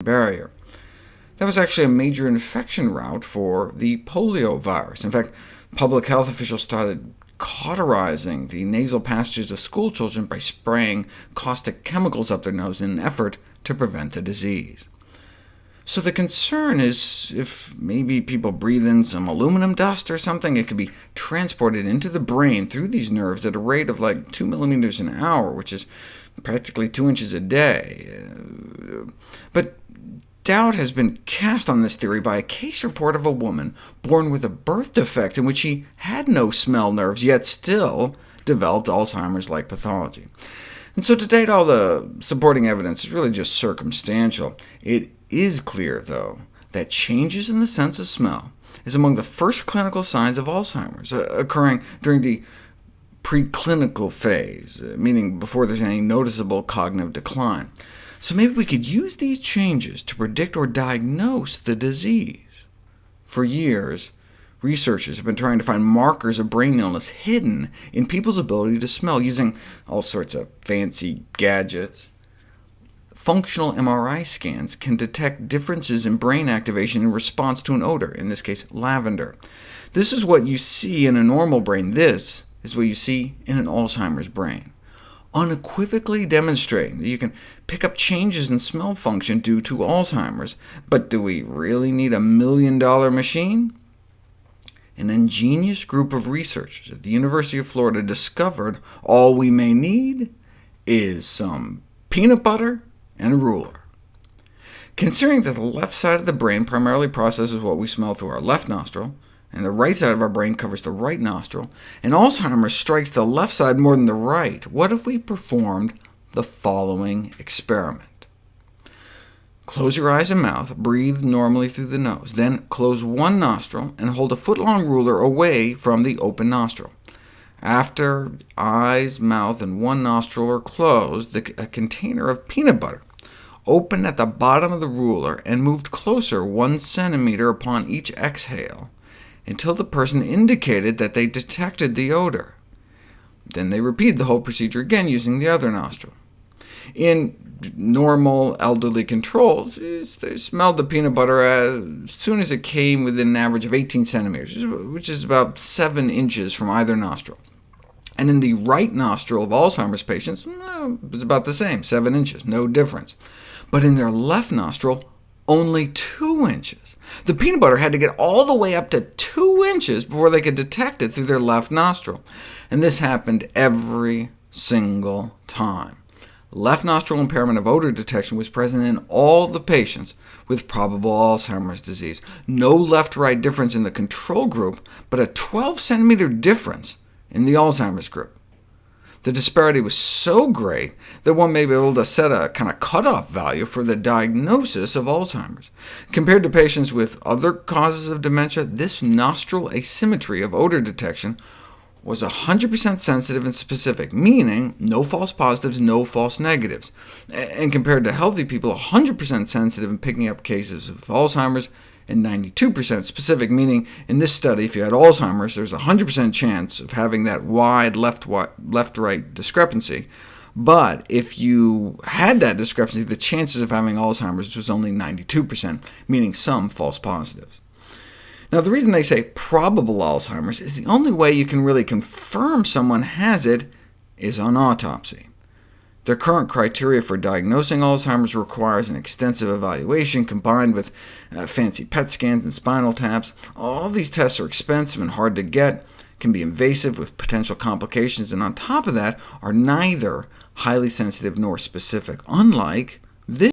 barrier. That was actually a major infection route for the polio virus. In fact, public health officials started cauterizing the nasal passages of schoolchildren by spraying caustic chemicals up their nose in an effort to prevent the disease. So the concern is if maybe people breathe in some aluminum dust or something, it could be transported into the brain through these nerves at a rate of like 2 millimeters an hour, which is practically 2 inches a day. But doubt has been cast on this theory by a case report of a woman born with a birth defect in which she had no smell nerves, yet still developed Alzheimer's-like pathology. And so to date, all the supporting evidence is really just circumstantial. It is clear, though, that changes in the sense of smell is among the first clinical signs of Alzheimer's, occurring during the preclinical phase, meaning before there's any noticeable cognitive decline. So maybe we could use these changes to predict or diagnose the disease. For years, researchers have been trying to find markers of brain illness hidden in people's ability to smell, using all sorts of fancy gadgets. Functional MRI scans can detect differences in brain activation in response to an odor, in this case lavender. This is what you see in a normal brain. This is what you see in an Alzheimer's brain, unequivocally demonstrating that you can pick up changes in smell function due to Alzheimer's. But do we really need a $1 million machine? An ingenious group of researchers at the University of Florida discovered all we may need is some peanut butter and a ruler. Considering that the left side of the brain primarily processes what we smell through our left nostril, and the right side of our brain covers the right nostril, and Alzheimer's strikes the left side more than the right, what if we performed the following experiment? Close your eyes and mouth, breathe normally through the nose, then close one nostril and hold a foot-long ruler away from the open nostril. After eyes, mouth, and one nostril are closed, a container of peanut butter opened at the bottom of the ruler and moved closer 1 centimeter upon each exhale, until the person indicated that they detected the odor. Then they repeated the whole procedure again using the other nostril. In normal elderly controls, they smelled the peanut butter as soon as it came within an average of 18 centimeters, which is about 7 inches from either nostril. And in the right nostril of Alzheimer's patients, it was about the same, 7 inches, no difference. But in their left nostril, only 2 inches. The peanut butter had to get all the way up to 2 inches before they could detect it through their left nostril. And this happened every single time. Left nostril impairment of odor detection was present in all the patients with probable Alzheimer's disease. No left-right difference in the control group, but a 12-centimeter difference in the Alzheimer's group. The disparity was so great that one may be able to set a kind of cutoff value for the diagnosis of Alzheimer's. Compared to patients with other causes of dementia, this nostril asymmetry of odor detection was 100% sensitive and specific, meaning no false positives, no false negatives, and compared to healthy people, 100% sensitive in picking up cases of Alzheimer's, and 92% specific, meaning in this study, if you had Alzheimer's, there's a 100% chance of having that wide left-right discrepancy. But if you had that discrepancy, the chances of having Alzheimer's was only 92%, meaning some false positives. Now, the reason they say probable Alzheimer's is the only way you can really confirm someone has it is on autopsy. Their current criteria for diagnosing Alzheimer's requires an extensive evaluation combined with fancy PET scans and spinal taps. All these tests are expensive and hard to get, can be invasive with potential complications, and on top of that are neither highly sensitive nor specific, unlike this.